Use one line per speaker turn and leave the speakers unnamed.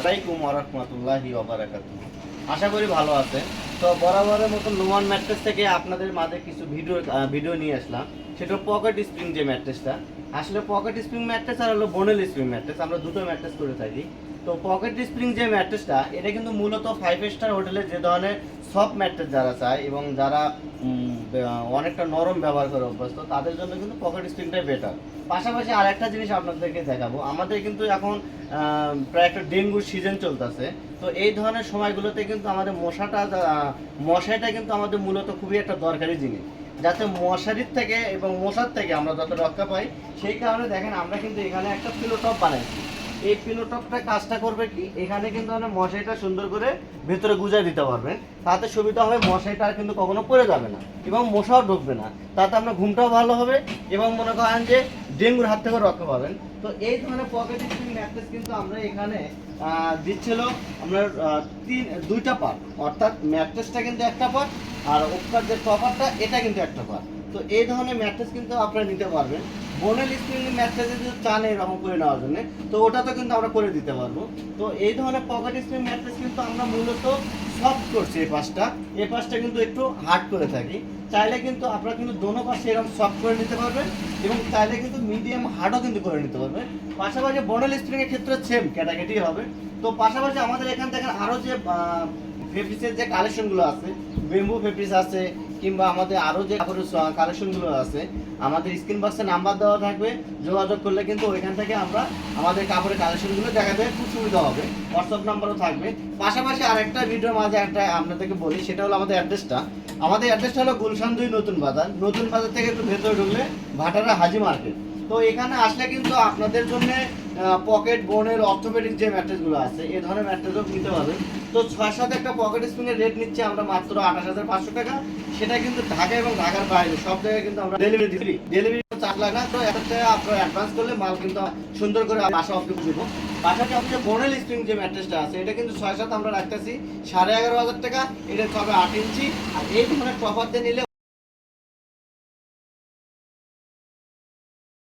আসসালামু আলাইকুম ওয়া রাহমাতুল্লাহি ওয়া বারাকাতুহু। আশা করি ভালো আছেন। তো বরাবরের মতো নোমান ম্যাট্রেস থেকে আপনাদের মাঝে কিছু ভিডিও নিয়ে আসলাম। সেটা পকেট স্প্রিং যে ম্যাট্রেসটা, আসলে পকেট স্প্রিং ম্যাট্রেস আর হলো বোনেল স্প্রিং ম্যাট্রেস, আমরা দুটো ম্যাট্রেস করে থাকি। তো পকেট স্প্রিং যে ম্যাট্রেসটা, এটা কিন্তু মূলত 5 স্টার হোটেলে যে ধরনের সফট ম্যাট্রেস যারা চায় এবং যারা অনেকটা নরম ব্যবহার করে অভ্যস্ত, তাদের জন্য কিন্তু পকেট স্প্রিংটাই বেটার। পাশাপাশি আর একটা জিনিস আপনাদেরকে দেখাবো, আমাদের কিন্তু এখন প্রায় একটা ডেঙ্গুর সিজন চলতেছে। তো এই ধরনের সময়গুলোতে কিন্তু আমাদের মশাটা কিন্তু আমাদের মূলত খুবই একটা দরকারি জিনিস, যাতে মশারির থেকে এবং মশার থেকে আমরা যত রক্ষা পাই। সেই কারণে দেখেন আমরা কিন্তু এখানে একটা পিলো টপ বানাইছি। এই পিলো টপটা কাজটা করবে কি, এখানে কিন্তু আমরা মশারিটা সুন্দর করে ভেতরে গুজায় দিতে পারবেন। তাতে সুবিধা হবে, মশারিটা আর কিন্তু কখনো পড়ে যাবে না এবং মশাও ঢুকবে না। তাতে আপনার ঘুমটাও ভালো হবে এবং মনে করেন যে ডেঙ্গুর হাত থেকে রক্ষা পাবেন। তো এই ধরনের পকেট স্প্রিং ম্যাট্রেস কিন্তু আমরা এখানে দিচ্ছিল আপনার দুইটা পার্ট, অর্থাৎ ম্যাট্রেসটা কিন্তু একটা পার্ট আর ওপর যে কভারটা এটা কিন্তু একটা পার্ট। তো এই ধরনের ম্যাট্রেস কিন্তু আপনারা নিতে পারবেন। বোনেল স্প্রিং ম্যাট্রেস যদি চান এরকম করে নেওয়ার জন্য, তো ওটা তো কিন্তু আমরা করে দিতে পারবো। তো এই ধরনের পকেট স্প্রিং ম্যাট্রেস কিন্তু আমরা মূলত সফট করছি। এই পাশটা কিন্তু একটু হার্ড করে থাকি। চাইলে কিন্তু আপনারা কিন্তু দোনো পাশে এরকম সফট করে নিতে পারবেন এবং চাইলে কিন্তু মিডিয়াম হার্ডও কিন্তু করে নিতে পারবেন। পাশাপাশি বোনেল স্প্রিং এর ক্ষেত্রে সেম ক্যাটাগরি হবে। তো পাশাপাশি আমাদের এখান থেকে আরও যে ফেব্রিক্সের যে কালেকশনগুলো আছে, বেম্বু ফেব্রিক্স আছে, কিংবা আমাদের আরও যে কাপড়ের কালেকশনগুলো আছে, আমাদের স্ক্রিন বক্সে নাম্বার দেওয়া থাকবে। যোগাযোগ করলে কিন্তু ওইখান থেকে আমরা আমাদের কাপড়ের কালেকশনগুলো দেখাতে খুব সুবিধা হবে। হোয়াটসঅ্যাপ নাম্বারও থাকবে। পাশাপাশি আরেকটা ভিডিওর মাঝে একটা আপনাদেরকে বলি, সেটা হলো আমাদের অ্যাড্রেসটা হলো গুলশান 2 নতুন বাজার থেকে একটু ভেতরে ঢুকলে ভাটারা হাজি মার্কেট। তো এখানে আসলে কিন্তু আপনাদের জন্য পকেট বোনের অর্থোপেডিক যে ম্যাট্রেসগুলো আছে, এই ধরনের ম্যাট্রেসও নিতে পারবেন। তো 6-7 একটা পকেট স্প্রিংয়ের রেট নিচ্ছে আমরা মাত্র 28,500 টাকা। সেটা কিন্তু ঢাকা এবং ঢাকার বাইরে সব জায়গায় কিন্তু আমরা ডেলিভারি চার্জ লাগে না। তো 1 টাকা আপনারা অ্যাডভান্স করলে মাল কিন্তু সুন্দর করে বাসা অবধি দেবো। পাশাপাশি আমাদের বোনেল স্প্রিং যে ম্যাট্রেসটা আছে, এটা কিন্তু 6-7 আমরা রাখতেছি 11,500 টাকা। এটা হবে 8 ইঞ্চি। আর এই ধরনের টপার দিয়ে নিলে